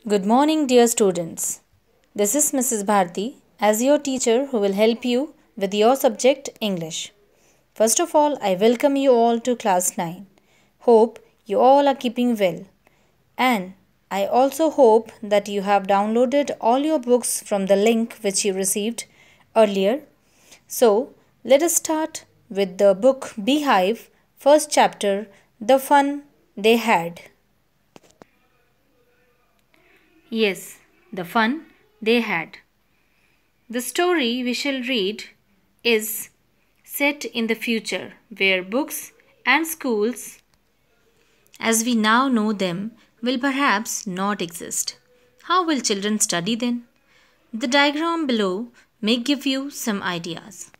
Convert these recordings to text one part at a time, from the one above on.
Good morning, dear students. This is Mrs. Bharti as your teacher who will help you with your subject English. First of all, I welcome you all to class 9. Hope you all are keeping well. And I also hope that you have downloaded all your books from the link which you received earlier. So, let us start with the book Beehive, first chapter, The Fun They Had. Yes, the fun they had. The story we shall read is set in the future where books and schools, as we now know them, will perhaps not exist. How will children study then? The diagram below may give you some ideas.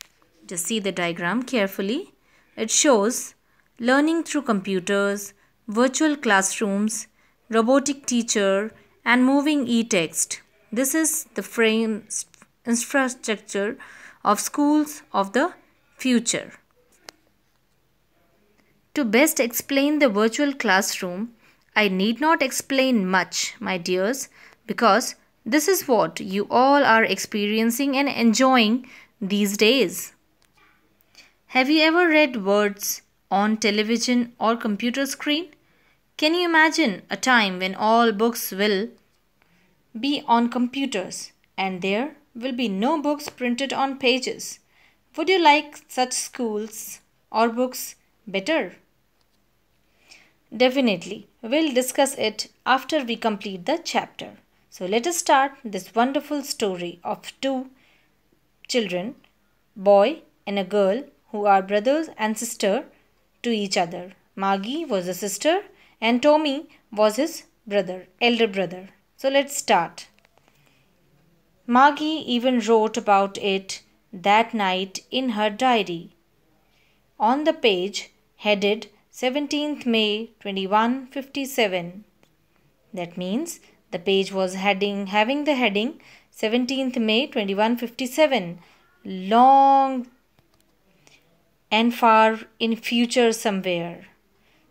Just see the diagram carefully. It shows learning through computers, virtual classrooms, robotic teacher, and moving e-text. This is the frame infrastructure of schools of the future. To best explain the virtual classroom, I need not explain much, my dears, because this is what you all are experiencing and enjoying these days. Have you ever read words on television or computer screen? Can you imagine a time when all books will be on computers and there will be no books printed on pages? Would you like such schools or books better? Definitely, we'll discuss it after we complete the chapter. So let us start this wonderful story of two children, boy and a girl, who are brothers and sister to each other. Maggie was a sister and Tommy was his brother, elder brother. So let's start. Maggie even wrote about it that night in her diary. On the page headed 17th May 2157. That means the page was having the heading 17th May 2157. Long and far in future somewhere.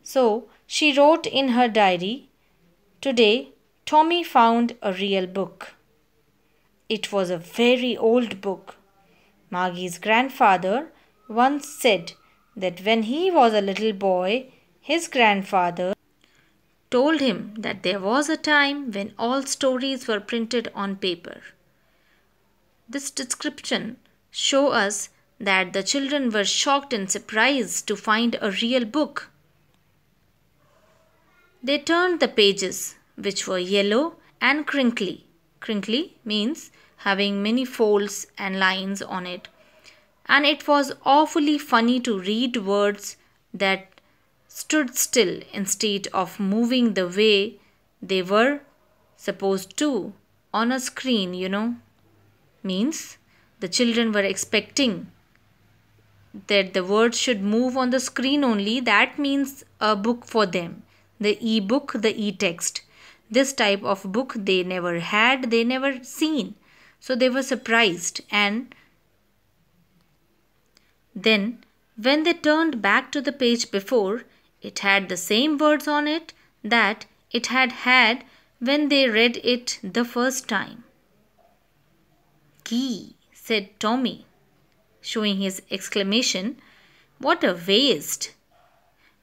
So she wrote in her diary, "Today Tommy found a real book." It was a very old book. Maggie's grandfather once said that when he was a little boy, his grandfather told him that there was a time when all stories were printed on paper. This description shows us that the children were shocked and surprised to find a real book. They turned the pages, which were yellow and crinkly. Crinkly means having many folds and lines on it. And it was awfully funny to read words that stood still instead of moving the way they were supposed to on a screen, Means the children were expecting that the words should move on the screen only. That means a book for them. The e-book, the e-text. This type of book they never had, they never seen. So they were surprised. And then when they turned back to the page before, it had the same words on it that it had when they read it the first time. "Gee," said Tommy, showing his exclamation, "what a waste.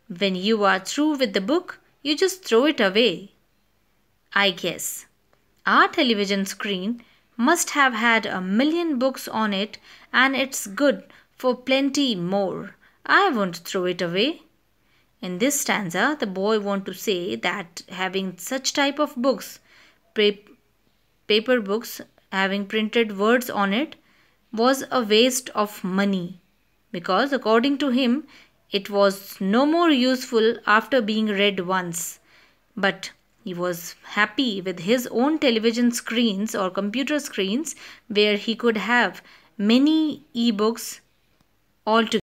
When you are through with the book, you just throw it away." I guess our television screen must have had 1,000,000 books on it, and it's good for plenty more. I won't throw it away. In this stanza, the boy wants to say that having such type of books, paper books having printed words on it, was a waste of money, because according to him it was no more useful after being read once. But he was happy with his own television screens or computer screens where he could have many e-books altogether.